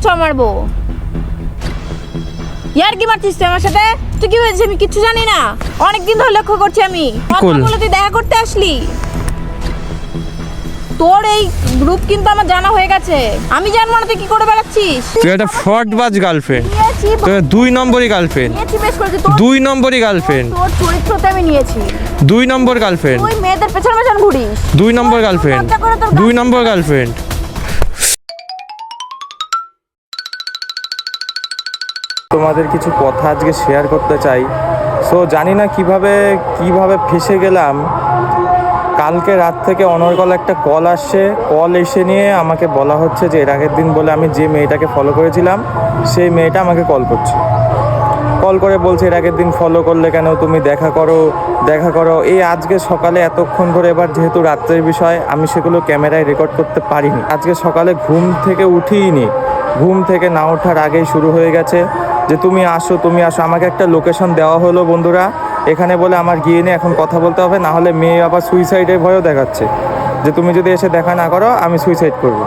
চ মারবো। ইয়ার কি মারছিস তুই আমার সাথে? তুই কি হয়েছে আমি কিছু জানি না। অনেকদিন ধরে লক্ষ্য করছি আমি। কথা বলে তুই দেখা করতে আসলি। তোর এই গ্রুপ কিন্তু আমার জানা হয়ে গেছে। আমি জানবো না তুই কি করে বেড়াচ্ছিস। তুই একটা ফ্রডবাজ গার্লফ্রেন্ড। তুই 2 নম্বরই গার্লফ্রেন্ড। নিয়েছি বেশ করেছি। 2 নম্বরই গার্লফ্রেন্ড। তোর চরিত্রতে আমি নিয়েছি। 2 নম্বর গার্লফ্রেন্ড। তুই মেয়েদের পেছন পেছন ঘুরিস। 2 নম্বর গার্লফ্রেন্ড। 2 নম্বর গার্লফ্রেন্ড। তোমাদের কিছু কথা আজকে শেয়ার করতে চাই। সো জানি না কিভাবে ফেসে গেলাম। কালকে রাত থেকে অনর্গল একটা কল আসছে। কল এসে নিয়ে আমাকে বলা হচ্ছে যে এর আগের দিন বলে আমি যে মেয়েটাকে ফলো করেছিলাম সেই মেয়েটা আমাকে কল করছে। কল করে বলছে এর আগের দিন ফলো করলে কেন, তুমি দেখা করো। এই আজকে সকালে এতক্ষণ ধরে, এবার যেহেতু রাত্রের বিষয় আমি সেগুলো ক্যামেরায় রেকর্ড করতে পারিনি। আজকে সকালে ঘুম থেকে উঠিনি, ঘুম থেকে না ওঠার আগেই শুরু হয়ে গেছে যে তুমি আসো। আমাকে একটা লোকেশন দেওয়া হলো বন্ধুরা, এখানে বলে আমার গিয়ে নিয়ে এখন কথা বলতে হবে, না হলে মেয়ে আবার সুইসাইডের ভয়ও দেখাচ্ছে যে তুমি যদি এসে দেখা না করো আমি সুইসাইড করব।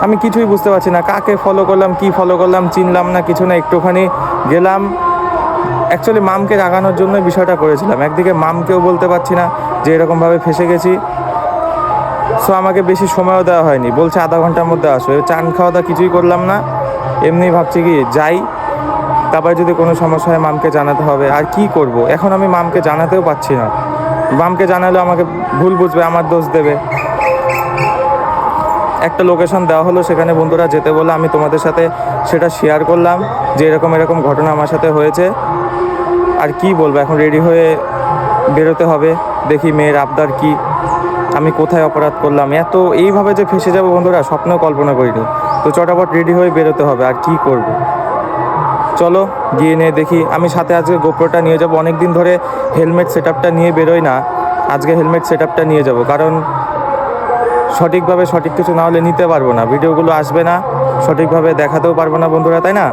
আমি কিছুই বুঝতে পারছি না, কাকে ফলো করলাম, কি ফলো করলাম, চিনলাম না, কিছু না। একটুখানি গেলাম, অ্যাকচুয়ালি মামকে রাগানোর জন্য বিষয়টা করেছিলাম। একদিকে মামকেও বলতে পারছি না যে এরকমভাবে ফেসে গেছি। সো আমাকে বেশি সময়ও দেওয়া হয়নি, বলছে আধা ঘন্টার মধ্যে আসো। চান খাওয়া দাওয়া কিছুই করলাম না, এমনি ভাবছি কি যাই, তারপরে যদি কোনো সমস্যা হয় মামকে জানাতে হবে। আর কি করব, এখন আমি মামকে জানাতেও পারছি না। মামকে জানালেও আমাকে ভুল বুঝবে, আমার দোষ দেবে। একটা লোকেশন দেওয়া হলো, সেখানে বন্ধুরা যেতে বলে আমি তোমাদের সাথে সেটা শেয়ার করলাম যে এরকম ঘটনা আমার সাথে হয়েছে। আর কি বলবো, এখন রেডি হয়ে বেরোতে হবে। দেখি মেয়ের আবদার কি, আমি কোথায় অপরাধ করলাম, এত এইভাবে যে ফেসে যাবো বন্ধুরা স্বপ্নেও কল্পনা করিনি। তো চটাপট রেডি হয়ে বেরোতে হবে, আর কি করব। চলো গিয়ে নিয়ে দেখি। আমি সাথে আজকে গোপ্রোটা নিয়ে যাব। অনেক দিন ধরে হেলমেট সেটআপটা নিয়ে বেরোই না, আজকে হেলমেট সেটআপটা নিয়ে যাব। কারণ সঠিকভাবে সঠিক কিছু না হলে নিতে পারবো না, ভিডিওগুলো আসবে না, সঠিকভাবে দেখাতেও পারবো না বন্ধুরা, তাই না?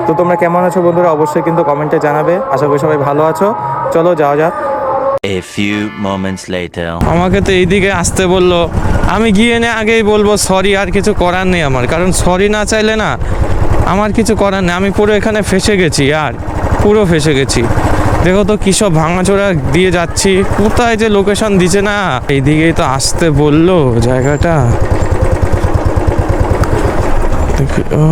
তো তোমরা কেমন আছো বন্ধুরা অবশ্যই কিন্তু কমেন্টে জানাবে। আশা করি সবাই ভালো আছো। চলো যাওয়া যাক। A few moments later. আমাকে তো এইদিকে আসতে বললো, আমি গিয়ে নিয়ে আগেই বলবো সরি, আর কিছু করার নেই আমার। কারণ সরি না চাইলে না আমার কিছু করার নেই। আমি পুরো এখানে ফেসে গেছি, আর পুরো ফেসে গেছি। দেখো তো কী সব ভাঙাচোরা দিয়ে যাচ্ছি, কোথায় যে লোকেশন দিচ্ছে না। এইদিকেই তো আসতে বললো জায়গাটা। ও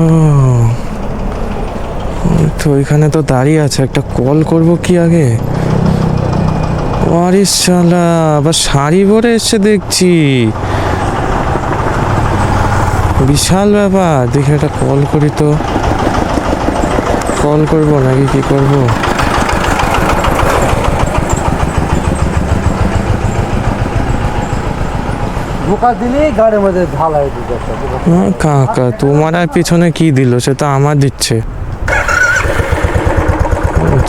তো ওইখানে তো দাঁড়িয়ে আছে, একটা কল করব কি আগে। আরে শালা আবার শাড়ি পরে এসে দেখছি, বিশাল ব্যাপার। দেখি একটা কল করি তো, কল করবো নাকি কি করবো। কাকা তোমার আর পিছনে কি দিল, সে তো আমার দিচ্ছে।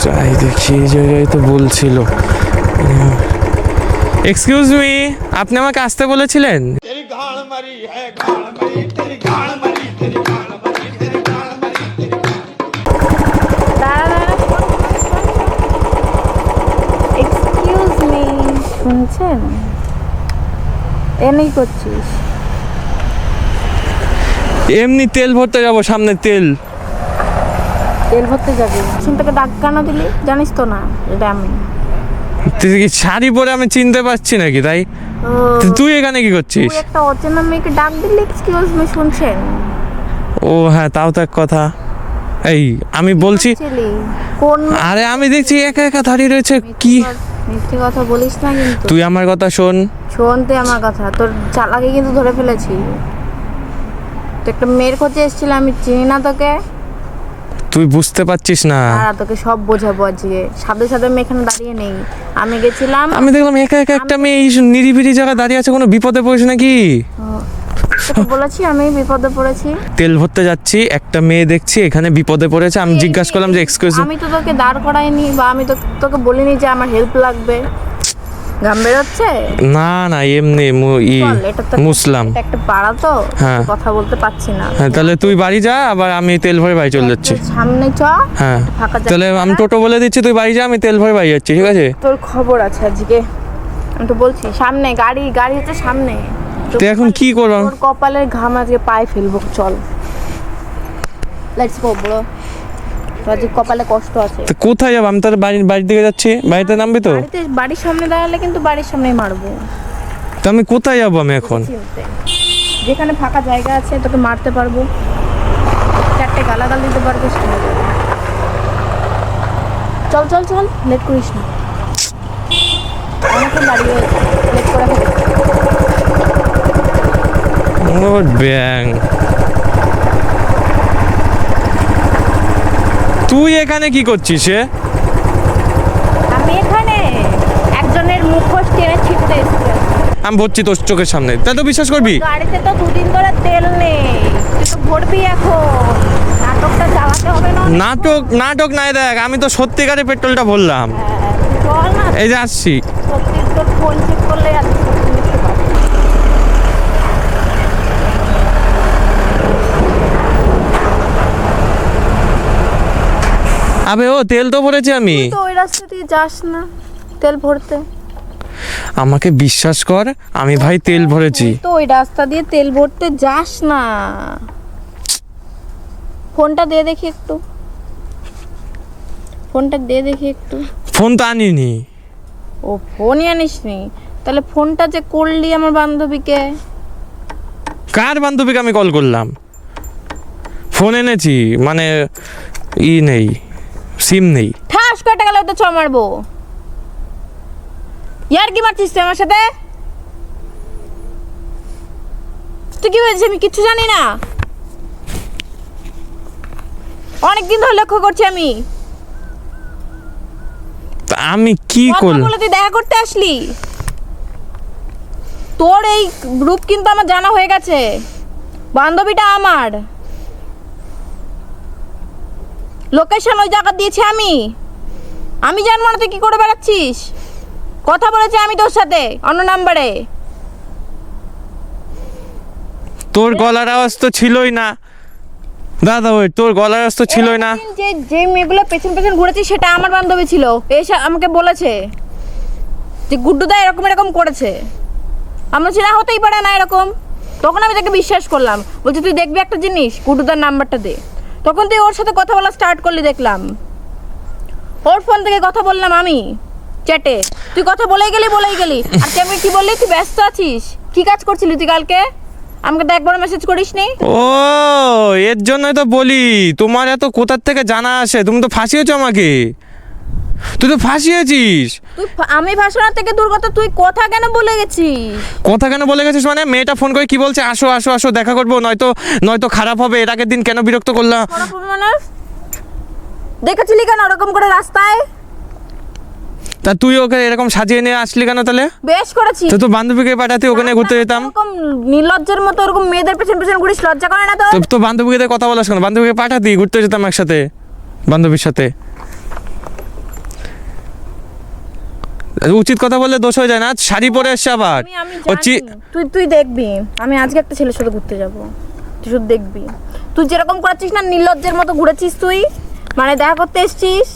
যাই দেখি, এই জায়গায় তো বলছিল। এক্সকিউজ মি, আপনি আমাকে আসতে বলেছিলেন? এক্সকিউজ মি, শুনছেন? এনেই করছিস? এমনি তেল ভরতে যাবো, সামনে তেল ভরতে যাবি? শুনতে ডাক কেন দিলি? জানিস তো না এটা আমি। শাড়ি পরে আমি চিনতে পারছি নাকি তাই? তুই এখানে কি করছিস? তুই একটা অচেনা মেয়েকে ডাক দিলি এক্সকিউজ মি, শুনছেন? ও হ্যাঁ, তাও তো এক কথা। এই আমি বলছি, কোন? আরে আমি দেখছি একা একা দাঁড়িয়ে রয়েছে। কি মিথ্যে কথা বলিস না কিন্তু। তুই আমার কথা শোন। শোন তুই আমার কথা, তোর চালাকি কিন্তু ধরে ফেলেছি। তুই একটা মেয়ের খোঁজে এসেছিল, আমি চিনি না তোকে। তুই বুঝতে পারছিস না? তোকে সব বোঝাবো আজকে। সাথে আমি এখানে দাঁড়িয়ে নেই, আমি গেছিলাম। আমি দেখলাম একা একা একটা মেয়ে এই নিরিবিলি জায়গায় দাঁড়িয়ে আছে, কোনো বিপদে পড়েছে নাকি? তোকে বলেছি আমি বিপদে পড়েছি। তেল ভরতে যাচ্ছি, একটা মেয়ে দেখছি এখানে বিপদে পড়েছে। আমি জিজ্ঞাসা করলাম যে এক্সকিউজ। আমি তো তোকে দাঁড় করাইনি, বা আমি তোকে বলিনি যে আমার হেল্প লাগবে। গাম বেরোচ্ছে? না না, এমনি মুসলাম। একটা পাড়া তো, হ্যাঁ কথা বলতে পারছি না। হ্যাঁ, তাহলে তুই বাড়ি যা, আবার আমি তেল ভরে বাড়ি চলে যাচ্ছি। সামনে চ। হ্যাঁ তাহলে আমি টোটো বলে দিচ্ছি, তুই বাড়ি যা, আমি তেল ভরে বাড়ি যাচ্ছি, ঠিক আছে? তোর খবর আছে আজকে, আমি তো বলছি। সামনে গাড়ি হচ্ছে সামনে। তুই এখন কি করবো? তোর কপালের ঘাম আজকে পায়ে ফেলবো, চল। Let's go bro. তোর যে কপালে কষ্ট আছে। তো কোথায় যাবো? আমি তো বাড়ির দিকে যাচ্ছি, বাড়িতে নামবি তো? বাড়ির সামনে দাঁড়ালে কিন্তু বাড়ির সামনেই মারবো। তো আমি কোথায় যাবো আমি এখন? চিনতে। যেখানে ফাঁকা জায়গা আছে তোকে মারতে পারবো, 4টে গালাগাল দিতে পারবো, সেখানে যাবো। চল চল চল, লেট করিস না। অনেকক্ষণ দাঁড়িয়ে হয়েছে, লেট করে ফেলেছি। ব্যাং, তুই এখানে কি করছিস? আমি এখানে একজনের মুখোশ টেনে ছিটতে এসেছি। আমি ভরছি তোর চোখের সামনে, তাই তো বিশ্বাস করবি? গাড়িতে তো 2 দিন ধরে তেল নেই, তুই তো ভরবি এখন। নাটকটা চালাতে হবে না? নাটক নাই, দেখ আমি তো সত্যিকারে পেট্রোলটা ভরলাম। চল না, এই যে আসছি। সত্যি তোর ফোন চেক করলে আর সত্যি মিথ্যে পাবি। আবে ও তেল তো ভরেছি আমি। তুই তো ওই রাস্তা দিয়ে যাস না তেল ভরতে। আমাকে বিশ্বাস কর, আমি ভাই তেল ভরেছি। তুই তো ওই রাস্তা দিয়ে তেল ভরতে যাস না। ফোনটা দে দেখি একটু, ফোনটা দে দেখি একটু। ফোন তো আনিনি। ও ফোনই আনিসনি? তাহলে ফোনটা যে করলি আমার বান্ধবীকে। কার বান্ধবীকে আমি কল করলাম? ফোন এনেছি মানে নেই, সিম নেই। ঠাস করে গেলে তো ছ মারবো। ইয়ার কি মারছিস তুই আমার সাথে? তুই কি বলছিস? আমি কিচ্ছু জানি না। অনেকদিন ধরে লক্ষ্য করছি আমি। তা আমি কি করলাম? বলে তুই দেখা করতে আসলি? তোর এই গ্রুপ কিন্তু আমার জানা হয়ে গেছে। বান্ধবীটা আমার, লোকেশন ওই জায়গা দিয়েছি আমি জানবো না তুই কি করে বেড়াচ্ছিস? কথা বলেছি আমি তোর সাথে অন্য নাম্বারে। তোর গলার আওয়াজ তো ছিলই না দাদা, ওই তোর গলার আওয়াজ তো ছিলই না। যে মেয়েগুলো পেছন পেছন ঘুরেছি সেটা আমার বান্ধবী ছিল। এসে আমাকে বলেছে যে গুড্ডুদা এরকম করেছে। আমার ছিল হতেই পারে না এরকম। তখন আমি তাকে বিশ্বাস করলাম। বলছি তুই দেখবি একটা জিনিস, গুড্ডুদার নাম্বারটা দে। তখন তুই ওর সাথে কথা বলা স্টার্ট করলি, দেখলাম ওর ফোন থেকে কথা বললাম আমি চ্যাটে। তুই কথা বলেই গেলি। আর তুই আমাকে কি বললি? তুই ব্যস্ত আছিস। কি কাজ করছিলি তুই কালকে? আমাকে তো একবার মেসেজ করিসনি। ও এর জন্যই তো বলি তোমার এত কোথার থেকে জানা আসে। তুমি তো ফাঁসিয়েছো আমাকে, তুই তো ফাঁসিয়েছিস। আমি ভাষণের থেকে দূর কথা, তুই কথা কেন বলে গেছিস? কথা কেন বলে গেছিস মানে? মেয়েটা ফোন করে কি বলছে? আসো আসো আসো দেখা করবো, নয়তো খারাপ হবে। এর আগের দিন কেন বিরক্ত করলাম? মানে দেখেছিলি কেন ওরকম করে রাস্তায়? তা তুই ওকে এরকম সাজিয়ে নিয়ে আসলি কেন তাহলে? বেশ করেছি। তো বান্ধবীকে পাঠাতে ওখানে ঘুরতে যেতাম। এরকম নির্লজ্জের মতো ওরকম মেয়েদের পেছন পেছন ঘুরিস, লজ্জা করে না তোর? তো বান্ধবীকে কথা বলাস কেন? বান্ধবীকে পাঠাতি, ঘুরতে যেতাম একসাথে বান্ধবীর সাথে। উচিত কথা বললে দোষ হয়ে যায় না? শাড়ি পরে এসছে আবার। তুই দেখবি আমি আজকে একটা ছেলের সাথে ঘুরতে যাব, তুই শুধু দেখবি। তুই যেরকম করেছিস না, নির্লজ্জের মতো ঘুরেছিস তুই, মানে দেখা করতে এসছিস।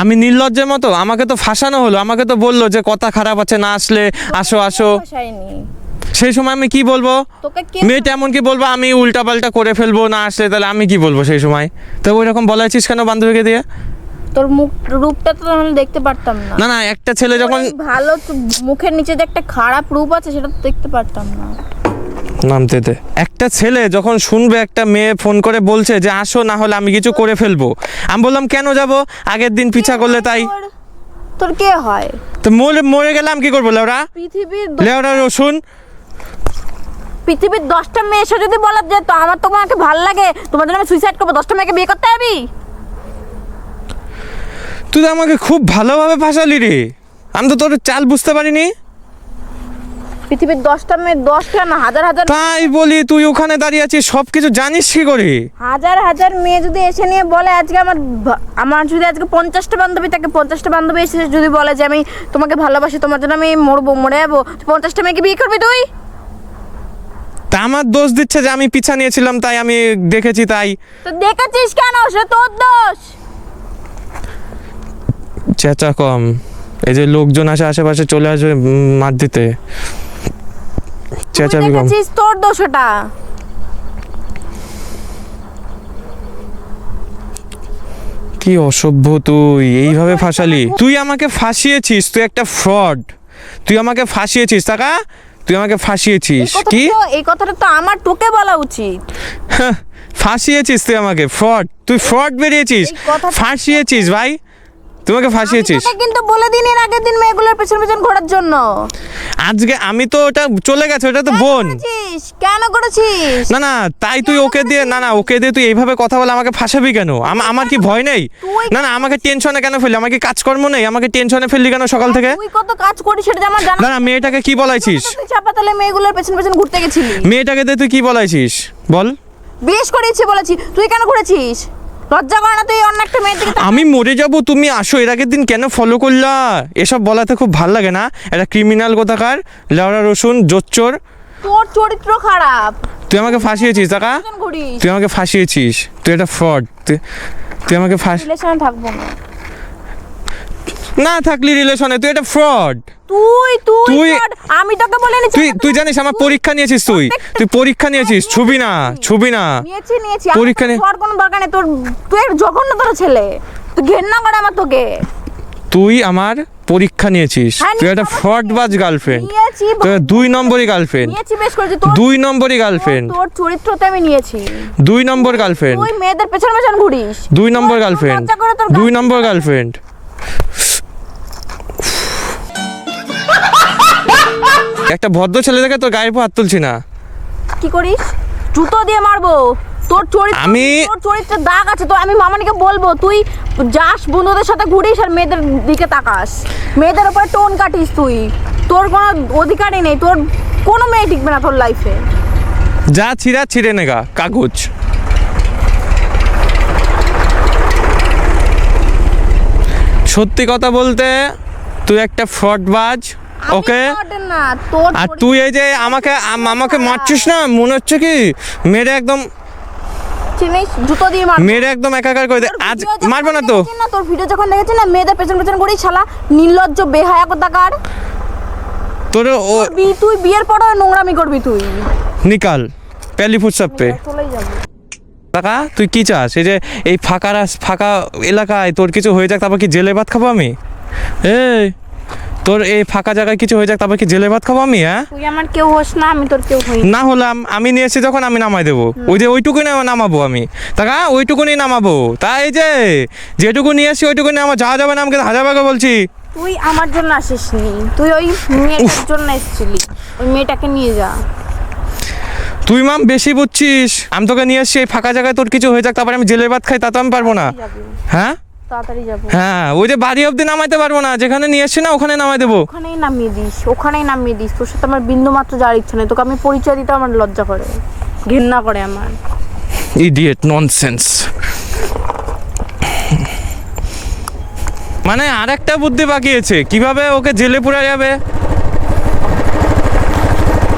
আমি নির্লজ্জের মতো? আমাকে তো ফাঁসানো হলো, আমাকে তো বললো যে কথা খারাপ আছে, না আসলে আসো আসো। সেই সময় আমি কি বলবো? মেয়েটা এমন কি বলবো? আমি উল্টাপাল্টা করে ফেলবো না আসলে, তাহলে আমি কি বলবো সেই সময়? তো ওই রকম বলাইছিস কেন বান্ধবীকে দিয়ে? তোর রূপটা তো আমি দেখতে পারতাম না। না একটা ছেলে যখন ভালো, মুখের নিচে যে একটা খারাপ রূপ আছে সেটা তো দেখতে পারতাম না। নামতে দে। একটা ছেলে যখন শুনবে একটা মেয়ে ফোন করে বলছে যে আসো, না হলে আমি কিছু করে ফেলবো, আমি বললাম কেন যাব? আগের দিন পিছা করলে তাই। তোর কে হয়? তো মরে গেলাম কি করবো? লেওরা রসুন। পৃথিবীর 10টা মেয়ে এসে যদি বলা যে তো আমার তোমাকে ভালো লাগে, তোমার জন্য আমি সুইসাইড করবো, 10টা মেয়েকে বিয়ে করতে যাবি? তুই তো আমাকে খুব ভালোভাবে ফাঁসালি রে, আমি তো তোর চাল বুঝতে পারিনি। পৃথিবীর 10টা মেয়ে, 10টা না হাজার হাজার। তাই বলি তুই ওখানে দাঁড়িয়ে আছিস, সব কিছু জানিস কি করে? হাজার হাজার মেয়ে যদি এসে নিয়ে বলে আজকে আমার যদি আজকে 50টা বান্ধবী থাকে, 50টা বান্ধবী এসে যদি বলে যে আমি তোমাকে ভালোবাসি, তোমার জন্য আমি মরে যাবো, 50টা মেয়েকে বিয়ে করবি তুই? তা আমার দোষ দিচ্ছে যে আমি পিছা নিয়েছিলাম, তাই আমি দেখেছি। তাই তো দেখেছিস কেন? সে তোর দোষ। চেঁচা কম, এই যে লোকজন আসে আশেপাশে চলে আসবে মার দিতে। চেঁচাবি কম। দেখেছিস, তোর দোষ ওটা। কি অসভ্য তুই, এইভাবে ফাঁসালি? তুই আমাকে ফাঁসিয়েছিস, তুই একটা ফ্রড, তুই আমাকে ফাঁসিয়েছিস টাকা, তুই আমাকে ফাঁসিয়েছিস। কি এই কথাটা তো আমার তোকে বলা উচিত। হ্যাঁ, ফাঁসিয়েছিস তুই আমাকে, ফ্রড, তুই ফ্রড বেরিয়েছিস, এই কথাটা- ফাঁসিয়েছিস ভাই, তোমাকে ফাঁসিয়েছিস। আমি তোকে কিন্তু বলে দিন এর আগের দিন মেয়েগুলোর পেছন পেছন ঘোরার জন্য। আজকে আমি তো ওটা চলে গেছে, ওটা তো বোন। কেন করেছিস? না না, তাই তুই ওকে দিয়ে, না না ওকে দিয়ে তুই এইভাবে কথা বলে আমাকে ফাঁসাবি কেন? আমার কি ভয় নেই? না না, আমাকে টেনশনে কেন ফেললি? আমার কি কাজকর্ম নেই? আমাকে টেনশনে ফেললি কেন সকাল থেকে? তুই কত কাজ করিস সেটা আমার জানা। না না, মেয়েটাকে কি বলাইছিস? তুই চাপাতলে মেয়েগুলোর পেছন পেছন ঘুরতে গেছিলি। মেয়েটাকে দিয়ে তুই কি বলাইছিস বল? বেশ করেছি বলেছি, তুই কেন ঘুরেছিস? লজ্জা করে না তুই অন্য একটা মেয়ের দিকে আমি মরে যাব, তুমি আসো, এর আগের দিন কেন ফলো করলা? এসব বলাতে খুব ভাল লাগে না? এটা ক্রিমিনাল কোথাকার, লেওড়া রসুন, জোচ্চোর। তোর চরিত্র খারাপ। তুই আমাকে ফাঁসিয়েছিস টাকা, পেছন ঘুরিস। তুই আমাকে ফাঁসিয়েছিস, তুই একটা ফ্রড, তুই আমাকে রিলেশনে থাকবো না। না থাকলি রিলেশনে, তুই একটা ফ্রড। তুই তুই তুই- fraud, আমি তোকে বলে নিছি। তুই জানিস আমার পরীক্ষা নিয়েছিস, তুই পরীক্ষা নিয়েছিস, ছবি না, ছবি না। নিয়েছি পরীক্ষা নে- তোর কোনো দরকার নেই। তুই জঘন্য তোর ছেলে, তুই ঘেন্না করে আমার তোকে। তুই আমার পরীক্ষা নিয়েছিস, হ্যাঁ, তুই একটা নিয়েছি, ফ্রডবাজ গার্লফ্রেন্ড, নিয়েছি তুই 2 নম্বরই গার্লফ্রেন্ড, নিয়েছি বেশ করেছি। তোর 2 নম্বরই গার্লফ্রেন্ড, তোর চরিত্রতে আমি নিয়েছি। 2 নম্বর গার্লফ্রেন্ড, তুই মেয়েদের পেছন পেছন ঘুরিস। 2 নম্বর তোর গার্লফ্রেন্ড, লজ্জা করে তোর 2 নম্বর গার্লফ্রেন্ড। একটা ভদ্র ছেলে দেখে তোর গায়ের উপর হাত তুলছি না। কি করিস? জুতো দিয়ে মারবো। তোর চরিত্র, আমি- তোর চরিত্রের দাগ আছে তো। আমি মামানিকে বলবো তুই যাস বন্ধুদের সাথে ঘুরিস আর মেয়েদের দিকে তাকাস, মেয়েদের উপরে টোন কাটিস। তুই, তোর কোনো অধিকারই নেই, তোর কোনো মেয়ে টিকবে না তোর লাইফে। যা ছিঁড়ে নেগা কাগজ। সত্যি কথা বলতে তুই একটা ফ্রডবাজ, ওকে? না তোর আর তুই এই যে আমাকে মারছিস না, মনে হচ্ছে কি মেরে একদম, চিনিস জুতো দিয়ে মার। মেরে একদম একাকার করে দে। আজ মারবো না তো। তোর ভিডিও যখন দেখেছিস না মেয়েদের পেছন পেছন ঘুরিস, শালা নির্লজ্জ বেহায়া কোথাকার। তোর ও তুই বিয়ের পরে নোংরামি করবি তুই। নিকাল পেলি ফুটসাপে চলেই যাবি। টাকা, তুই কি চাস? এই যে এই ফাঁকা এলাকায় তোর কিছু হয়ে যাক, তারপর কি জেলে ভাত খাবো আমি? এই তোর এই ফাঁকা জায়গায় কিছু হয়ে যাক, তারপর কি জেলে ভাত খাবো আমি? হ্যাঁ, তুই আমার কেউ হোস না, আমি তোর কেউ হই না। না হলাম, আমি নিয়ে এসেছি যখন আমি নামাই দেবো। ওই যে ওইটুকুনি নামাবো আমি টাকা, ওইটুকুনি নামাবো। তাই এই যে যেটুকু নিয়ে এসছি ওইটুকুনি আমার যাওয়া যাবে না, আমাকে হাজার ভাগে বলছি। তুই আমার জন্য আসিসনি, তুই ওই মেয়েটার জন্য এসেছিলি। ওই মেয়েটাকে নিয়ে যা। তুই মাম বেশি বুঝছিস। আমি তোকে নিয়ে এসছি এই ফাঁকা জায়গায়, তোর কিছু হয়ে যাক তারপরে আমি জেলে ভাত খাই, তা তো আমি পারবো না। যাবি, হ্যাঁ তাড়াতাড়ি যাবো। হ্যাঁ, ওই যে বাড়ি অবধি নামাইতে পারবো না, যেখানে নিয়ে এসছি না ওখানে নামাই দেবো। ওখানেই নামিয়ে দিস, ওখানেই নামিয়ে দিস। তোর সাথে আমার বিন্দু মাত্র যাওয়ার ইচ্ছা নেই। তোকে আমি পরিচয় দিতে আমার লজ্জা করে, ঘৃণা করে আমার। Idiot, nonsense. মানে আরেকটা বুদ্ধি বাকি আছে, কিভাবে ওকে জেলে পুরা যাবে।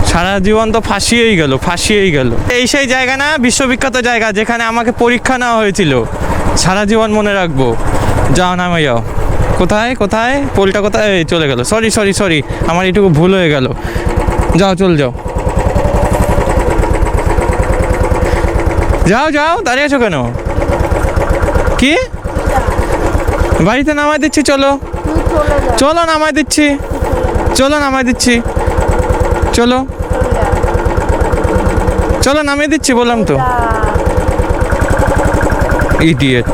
সারা জীবন তো ফাঁসিয়েই গেল। এই সেই জায়গা না, বিশ্ববিখ্যাত জায়গা যেখানে আমাকে পরীক্ষা নেওয়া হয়েছিল, সারা জীবন মনে রাখবো। যাও নামে যাও। কোথায় পোলটা কোথায়? এই চলে গেল। সরি, আমার এটুকু ভুল হয়ে গেল। যাও, চল যাও, দাঁড়িয়ে আছো কেন? কি বাড়িতে নামাই দিচ্ছি, চলো তুই চলে যা, নামাই দিচ্ছি, চলো নামিয়ে দিচ্ছি বললাম তো। ইডিয়েট।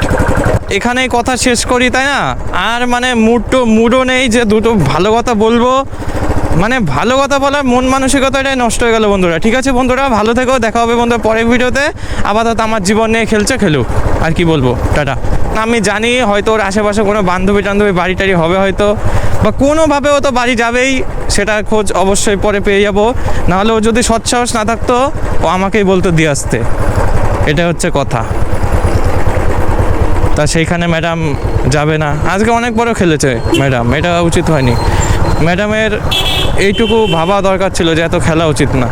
এখানেই কথা শেষ করি, তাই না? আর মানে মুডও নেই যে দুটো ভালো কথা বলবো। মানে ভালো কথা বলার মন মানসিকতাটাই নষ্ট হয়ে গেল বন্ধুরা। ঠিক আছে বন্ধুরা, ভালো থেকো, দেখা হবে বন্ধুরা পরের ভিডিওতে। আপাতত আমার জীবন নিয়ে খেলুক, আর কি বলবো, টাটা। আমি জানি হয়তো ওর আশেপাশে কোনো বান্ধবী বাড়ি টাড়ি হবে হয়তো, বা কোনোভাবে ও তো বাড়ি যাবেই, সেটার খোঁজ অবশ্যই পরে পেয়ে যাবো। নাহলে ও যদি সৎসাহস না থাকতো ও আমাকেই বলতো দিয়ে আসতে। এটা হচ্ছে কথা। তা সেইখানে ম্যাডাম যাবে না। আজকে অনেক বড় খেলেছে ম্যাডাম, এটা উচিত হয়নি। ম্যাডামের এইটুকু ভাবা দরকার ছিল যে এত খেলা উচিত না।